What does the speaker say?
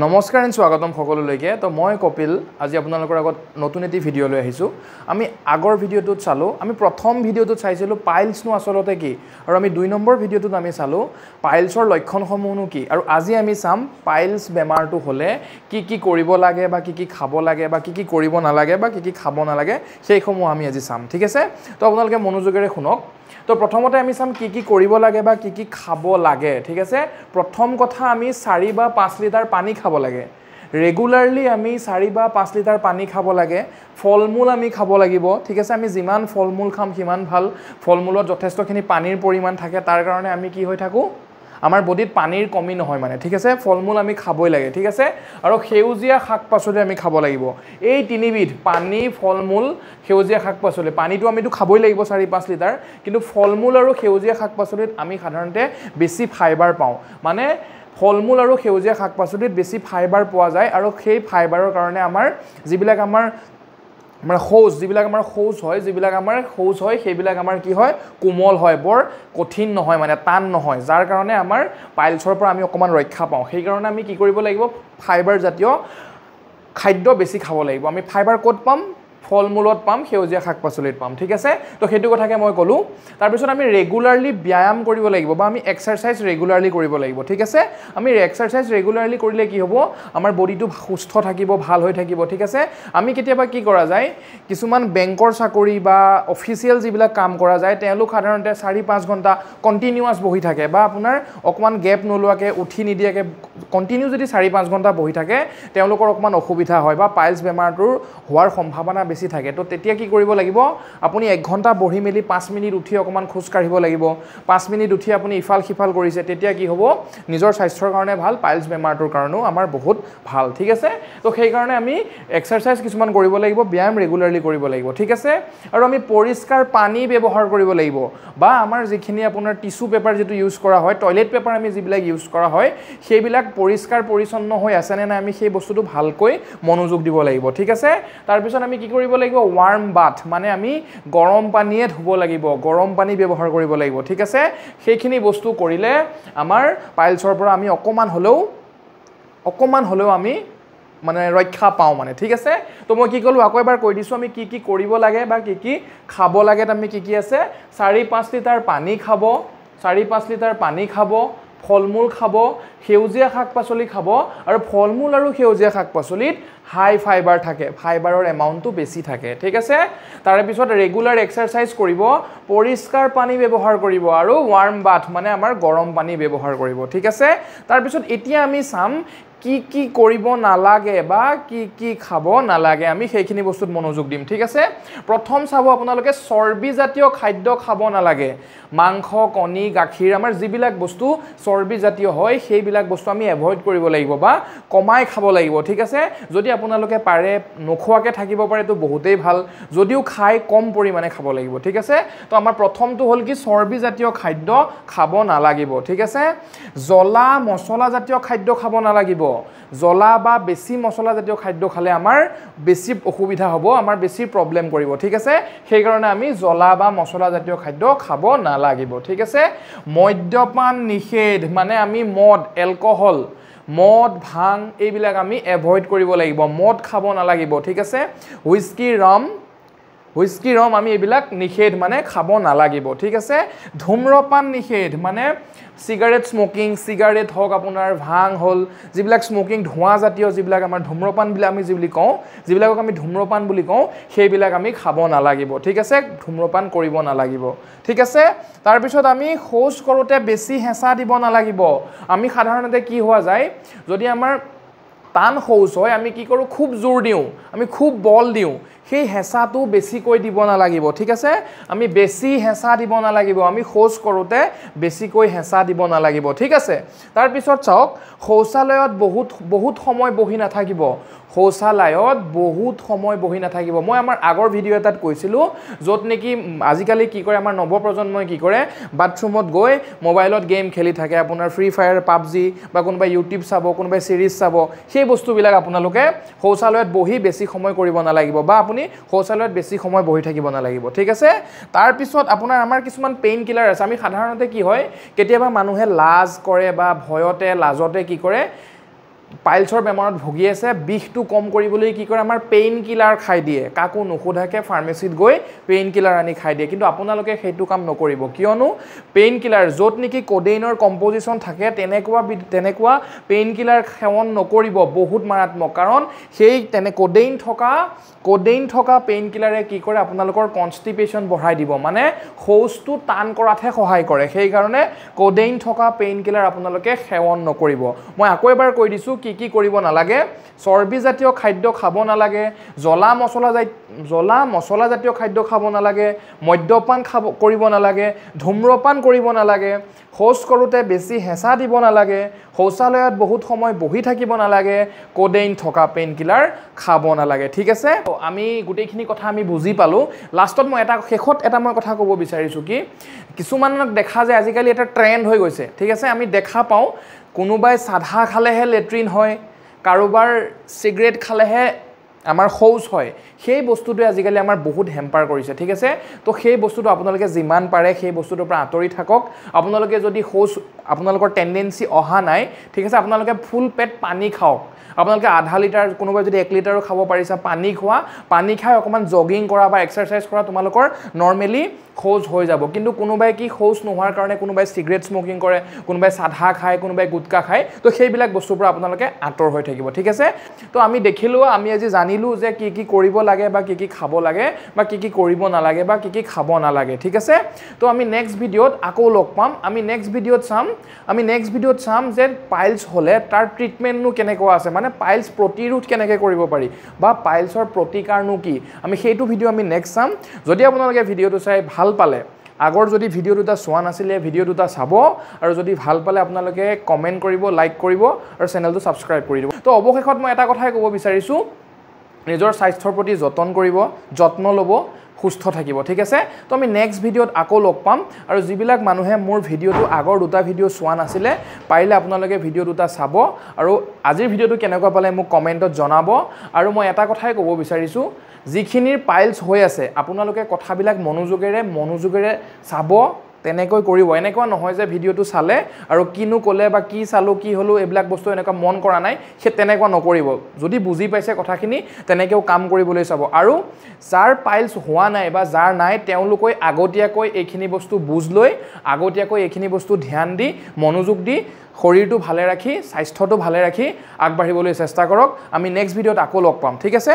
নমস্কাৰ এণ্ড স্বাগতম সকলোলৈকে তো মই কপিল আজি আপোনালোকৰ আগত নতুন এটি ভিডিঅ' লৈ আহিছোঁ আমি আগৰ ভিডিঅ'টোত চালোঁ আমি প্ৰথম ভিডিঅ'টোত চাইছিলোঁ পাইলছনো আচলতে কি আৰু আমি 2 নম্বৰ ভিডিঅ'টোত আমি চালোঁ পাইলছৰ লক্ষণসমূহনো কি আৰু আজি আমি চাম পাইলছ বেমাৰটো হ'লে কি কৰিব লাগে বা কি খাব লাগে বা কি কৰিব নালাগে বা কি খাব নালাগে সেইসমূহ আমি আজি চাম ঠিক আছে তো আপোনালোকে মনোযোগেৰে শুনক তো প্ৰথমতে আমি চাম কি কৰিব লাগে বা কি খাব লাগে ঠিক আছে প্ৰথম কথা আমি 4 বা 5 লিটাৰ পানী খাব লাগে ৰেগুলাৰলি আমি 4 বা 5 লিটাৰ পানী খাব লাগে ফলমূল আমি খাব লাগিব ঠিক আছে আমি যিমান ফলমূল খাম সিমান ভাল ফলমূলত যথেষ্টখিনি পানীৰ পৰিমাণ থাকে তাৰ কাৰণে আমি কি হৈ থাকো আমাৰ বডিত পানীৰ কমি নহয় মানে ঠিক আছে ফলমূল আমি খাবই লাগে ঠিক আছে আৰু সেউজীয়া শাক-পাচলি আমি খাব লাগিব এই তিনিবিধ পানী ফলমূল সেউজীয়া শাক-পাচলি পানীটো আমিটো খাবই লাগিব 4-5 লিটাৰ কিন্তু ফলমূল আৰু সেউজীয়া শাক-পাচলিত আমি সাধাৰণতে বেছি ফাইবাৰ পাওঁ মানে ফলমূল আৰু সেউজীয়া শাক-পাচলিত বেছি ফাইবাৰ পোৱা যায় আৰু সেই ফাইবাৰৰ কাৰণে আমাৰ যিবিলাক আমাৰ শৌচ যিবিলাক আমাৰ শৌচ হয় সেইবিলাক আমাৰ কি হয় কোমল হয় বৰ কঠিন নহয় মানে টান নহয় যাৰ কাৰণে আমাৰ পাইলছৰ পৰা আমি অকমান ৰক্ষা পাওঁ সেই কাৰণে আমি কি কৰিব লাগিব ফাইবাৰ জাতীয় খাদ্য বেছি খাব লাগিব আমি ফাইবাৰ ক'ত পাম ফলমূলত পাম সেউজীয়া শাক-পাচলিত পাম ঠিক আছে তো হেতু কথাকে মই কলো তাৰ পিছত আমি ৰেগুলাৰলি ব্যায়াম কৰিব লাগিব বা আমি এক্সাৰসাইজ ৰেগুলাৰলি কৰিব লাগিব ঠিক আছে আমি এক্সাৰসাইজ ৰেগুলাৰলি কৰিলে কি হ'ব আমাৰ বডিটো সুস্থ থাকিব ভাল হৈ থাকিব ঠিক আছে আমি কেতিয়াবা কি কৰা যায় কিছুমান বেংকৰ চাকৰি বা অফিচিয়েল যিবিলাক কাম কৰা যায় তেওঁলোক সাধাৰণতে 4-5 ঘণ্টা কন্টিনিউয়াস বহি থাকে বা আপোনাৰ অকমান গ্যাপ নলোৱাকে উঠি নিদিয়াকে কন্টিনিউ যদি 4-5 ঘণ্টা বহি থাকে তেওঁলোকৰ অকমান অসুবিধা হয় বা পাইলছ বেমাৰটোৰ হোৱাৰ সম্ভাৱনা বেছি থাকে তো তেতিয়া কি কৰিব লাগিব আপুনি 1 ঘণ্টা বহি মেলি 5 মিনিট উঠি অকমান খোজ কাঢ়িব লাগিব 5 মিনিট উঠি আপুনি ইফাল সিফাল কৰিছে তেতিয়া কি হ'ব নিজৰ স্বাস্থ্যৰ কাৰণে ভাল পাইলছ বেমাৰটোৰ কাৰণেও আমাৰ বহুত ভাল ঠিক আছে তো সেই কাৰণে আমি এক্সাৰসাইজ কিছুমান কৰিব লাগিব ব্যায়াম ৰেগুলাৰলি কৰিব লাগিব ঠিক আছে আৰু আমি পৰিষ্কাৰ পানী ব্যৱহাৰ কৰিব লাগিব বা আমাৰ যিখিনি আপোনাৰ টিস্যু পেপাৰ যেটো ইউজ কৰা হয় টয়লেট পেপাৰ আমি যিবিলাক ইউজ কৰা হয় সেইবিলাক পৰিষ্কাৰ পৰিচ্ছন্ন হৈ আছে নে নাই আমি সেই বস্তুটো ভালকৈ মনোযোগ দিব লাগিব ঠিক আছে তাৰ পিছত আমি কি কৰিব লাগিব ওয়াৰ্ম বাথ মানে আমি গৰম পানীয়ে ধুব লাগিব গৰম পানী ব্যৱহাৰ কৰিব লাগিব ঠিক আছে সেইখিনি বস্তু কৰিলে আমাৰ পাইলছৰ পৰা আমি অকমান হলেও আমি মানে ৰক্ষা পাওঁ মানে ঠিক আছে তো মই কি কলো আকৌ এবাৰ কৈ দিছো আমি কি কৰিব লাগে বা কি খাব লাগে আমি কি আছে 4-5 লিটাৰ পানী খাব 4-5 লিটাৰ পানী খাব ফলমূল খাব সেউজীয়া শাক-পাচলি খাব আৰু ফলমূল আৰু সেউজীয়া শাক-পাচলিত হাই ফাইবাৰ থাকে ফাইবাৰৰ এমাউন্টটো বেছি থাকে ঠিক আছে তাৰ পিছত ৰেগুলাৰ এক্সাৰসাইজ কৰিব পৰিষ্কাৰ পানী ব্যৱহাৰ কৰিব আৰু ওয়াৰ্ম বাথ মানে আমাৰ গৰম পানী ব্যৱহাৰ কৰিব ঠিক আছে তাৰ পিছত এতিয়া আমি চাম কি কৰিব নালাগে বা কি খাব নালাগে আমি সেইখিনি বস্তুত মনোযোগ দিম ঠিক আছে প্ৰথম চাব আপোনালোকে চৰ্বি জাতীয় খাদ্য খাব নালাগে মাংস কণী গাখীৰ আমাৰ যিবিলাক বস্তু চৰ্বি জাতীয় হয় সেইবিলাক বস্তু আমি এভয়েড কৰিব লাগিব বা কমাই খাব লাগিব ঠিক আছে যদি আপোনালোকে পাৰে নখোৱাকে থাকিব পাৰে তো বহুতেই ভাল যদিও খাই কম পৰিমাণে খাব লাগিব ঠিক আছে তো আমাৰ প্ৰথমটো হ'ল কি চৰ্বি জাতীয় খাদ্য খাব নালাগিব ঠিক আছে জ্বলা মছলা জাতীয় খাদ্য খাব নালাগিব জ্বলা বা বেছি মছলা জাতীয় খাদ্য খালে আমাৰ বেছি অসুবিধা হ'ব আমাৰ বেছি প্ৰবলেম কৰিব ঠিক আছে সেই কাৰণে আমি জ্বলা বা মছলা জাতীয় খাদ্য খাব নালাগিব ঠিক আছে মদ্যপান নিষেধ মানে আমি মদ এলকহল মদ ভাং এইবিলাক আমি এভয়েড কৰিব লাগিব মদ খাব নালাগিব ঠিক আছে হুইস্কি ৰম আমি এইবিলাক নিষেধ মানে খাব নালাগিব ঠিক আছে ধূম্ৰপান নিষেধ মানে সিগাৰেট স্মোকিং সিগাৰেট হক আপোনাৰ ভাং হল যিবিলাক স্মোকিং ধোঁৱা জাতীয় যিবিলাক আমাৰ ধূম্ৰপান বিলা আমি যিবলি কওঁ যিবিলাকক আমি ধূম্ৰপান বুলি কওঁ সেইবিলাক আমি খাব নালাগিব ঠিক আছে ধূম্ৰপান কৰিব নালাগিব ঠিক আছে তাৰ পিছত আমি শৌচ কৰোতে বেছি হেঁচা দিব নালাগিব আমি সাধাৰণতে কি হোৱা যায় যদি আমাৰ টান শৌচ হয় আমি কি কৰো খুব জোৰ দিও আমি খুব বল দিও সেই হেঁচাটো বেছিকৈ দিব নালাগিব ঠিক আছে আমি বেছি হেঁচা দিব নালাগিব আমি শৌচ কৰোতে বেছিকৈ হেঁচা দিব নালাগিব ঠিক আছে তাৰ পিছত চাওক শৌচালয়ত বহুত সময় বহি নাথাকিব শৌচালয়ত বহুত সময় বহি নাথাকিব মই আমাৰ আগৰ ভিডিঅ' এটাত কৈছিলো যত নেকি আজিকালি কি কৰে আমাৰ নৱপ্ৰজন্মই কি কৰে বাথৰুমত গৈ মোবাইলত গেম খেলি থাকে আপোনাৰ ফ্ৰী ফায়াৰ পাবজি বা কোনোবা ইউটিউব চাব কোনোবা সিৰিজ চাব সেই বস্তুবিলাক আপোনালোকে শৌচালয়ত বহি বেছি সময় কৰিব নালাগিব বা আপুনি শৌচালয়ত বেছি সময় বহি থাকিব নালাগিব ঠিক আছে তাৰ পিছত আপোনাৰ আমাৰ কিছুমান পেইন কিলাৰ আছে আমি সাধাৰণতে কি হয় কেতিয়াবা মানুহে লাজ কৰে বা ভয়তে লাজতে কি কৰে পাইলছৰ বেমাৰত ভুগি আছে বিষটো কম কৰিবলৈ কি কৰে আমাৰ পেইন কিলাৰ খাই দিয়ে কাকো নুসুধাকে ফাৰ্মেচিত গৈ পেইন কিলাৰ আনি খাই দিয়ে কিন্তু আপোনালোকে সেইটো কাম নকৰিব কিয়নো পেইন কিলাৰ য'ত নেকি কোডেইনৰ কম্পজিশ্যন থাকে তেনেকুৱা পেইন কিলাৰ সেৱন নকৰিব বহুত মাৰাত্মক কাৰণ সেই কোডেইন থকা পেইন কিলাৰে কি কৰে আপোনালোকৰ কনষ্টিপেশ্যন বঢ়াই দিব মানে শৌচটো টান কৰাতহে সহায় কৰে সেইকাৰণে কোডেইন থকা পেইন কিলাৰ আপোনালোকে সেৱন নকৰিব মই আকৌ এবাৰ কৈ দিছোঁ কি কৰিব নালাগে চৰ্বি জাতীয় খাদ্য খাব নালাগে জ্বলা মছলা জাতীয় খাদ্য খাব নালাগে মদ্যপান কৰিব নালাগে ধূম্ৰপান কৰিব নালাগে শৌচ কৰোঁতে বেছি হেঁচা দিব নালাগে শৌচালয়ত বহুত সময় বহি থাকিব নালাগে কোডেইন থকা পেইন কিলাৰ খাব নালাগে ঠিক আছে আমি গোটেইখিনি কথা আমি বুজি পালোঁ লাষ্টত মই শেষত এটা মই কথা ক'ব বিচাৰিছোঁ কি কিছুমানক দেখা যায় আজিকালি এটা ট্ৰেণ্ড হৈ গৈছে ঠিক আছে আমি দেখা পাওঁ কোনোবাই চাধা খালেহে লেট্ৰিন হয় কাৰোবাৰ চিগাৰেট খালেহে আমাৰ শৌচ হয় সেই বস্তুটোৱে আজিকালি আমাৰ বহুত হেম্পাৰ কৰিছে ঠিক আছে তো সেই বস্তুটো আপোনালোকে যিমান পাৰে সেই বস্তুটোৰ পৰা আঁতৰি থাকক আপোনালোকে যদি শৌচ আপোনালোকৰ টেণ্ডেঞ্চি অহা নাই ঠিক আছে আপোনালোকে ফুল পেট পানী খাওক আপোনালোকে আধা লিটাৰ কোনোবাই যদি 1 লিটাৰো খাব পাৰিছা পানী খাই অকণমান জগিং কৰা বা এক্সাৰচাইজ কৰা তোমালোকৰ নৰ্মেলি শৌচ হৈ যাব কিন্তু কোনোবাই কি শৌচ নোহোৱাৰ কাৰণে কোনোবাই চিগাৰেট স্মকিং কৰে কোনোবাই চাধা খায় কোনোবাই গুটকা খায় তো সেইবিলাক বস্তুৰ পৰা আপোনালোকে আঁতৰ হৈ থাকিব ঠিক আছে তো আমি দেখিলোঁ আমি আজি জানিলোঁ যে কি কৰিব লাগে বা কি খাব লাগে বা কি কৰিব নালাগে বা কি খাব নালাগে ঠিক আছে তো আমি নেক্সট ভিডিঅ'ত আকৌ লগ পাম আমি নেক্সট ভিডিঅ'ত চাম যে পাইলছ হ'লে তাৰ ট্ৰিটমেণ্টনো কেনেকুৱা আছে মানে পাইলছ প্ৰতিৰোধ কেনেকৈ কৰিব পাৰি বা পাইলছৰ প্ৰতিকাৰনো কি আমি সেইটো ভিডিঅ' আমি নেক্সট চাম যদি আপোনালোকে ভিডিঅ'টো চাই ভাল পালে আগৰ যদি ভিডিঅ' দুটা চোৱা নাছিলে ভিডিঅ' দুটা চাব আৰু যদি ভাল পালে আপোনালোকে কমেণ্ট কৰিব লাইক কৰিব আৰু চেনেলটো ছাবস্ক্ৰাইব কৰি দিব তো অৱশেষত মই এটা কথাই ক'ব বিচাৰিছোঁ নিজৰ স্বাস্থ্যৰ প্ৰতি যত্ন ল'ব সুস্থ থাকিব ঠিক আছে তো আমি নেক্সট ভিডিঅ'ত আকৌ লগ পাম আৰু যিবিলাক মানুহে মোৰ ভিডিঅ'টো আগৰ দুটা ভিডিঅ' চোৱা নাছিলে পাৰিলে আপোনালোকে ভিডিঅ' দুটা চাব আৰু আজিৰ ভিডিঅ'টো কেনেকুৱা পালে মোক কমেণ্টত জনাব আৰু মই এটা কথাই ক'ব বিচাৰিছোঁ যিখিনিৰ পাইলছ হৈ আছে আপোনালোকে কথাবিলাক মনোযোগেৰে চাব তেনেকৈ কৰিব এনেকুৱা নহয় যে ভিডিঅ'টো চালে আৰু কিনো ক'লে বা কি চালোঁ কি হ'লোঁ এইবিলাক বস্তু এনেকুৱা মন কৰা নাই সেই তেনেকুৱা নকৰিব যদি বুজি পাইছে কথাখিনি তেনেকৈও কাম কৰিবলৈ চাব আৰু যাৰ পাইলছ হোৱা নাই বা যাৰ নাই তেওঁলোকে আগতীয়াকৈ এইখিনি বস্তু বুজ লৈ আগতীয়াকৈ এইখিনি বস্তু ধ্যান দি মনোযোগ দি শৰীৰটো ভালে ৰাখি স্বাস্থ্যটো ভালে ৰাখি আগবাঢ়িবলৈ চেষ্টা কৰক আমি নেক্সট ভিডিঅ'ত আকৌ লগ পাম ঠিক আছে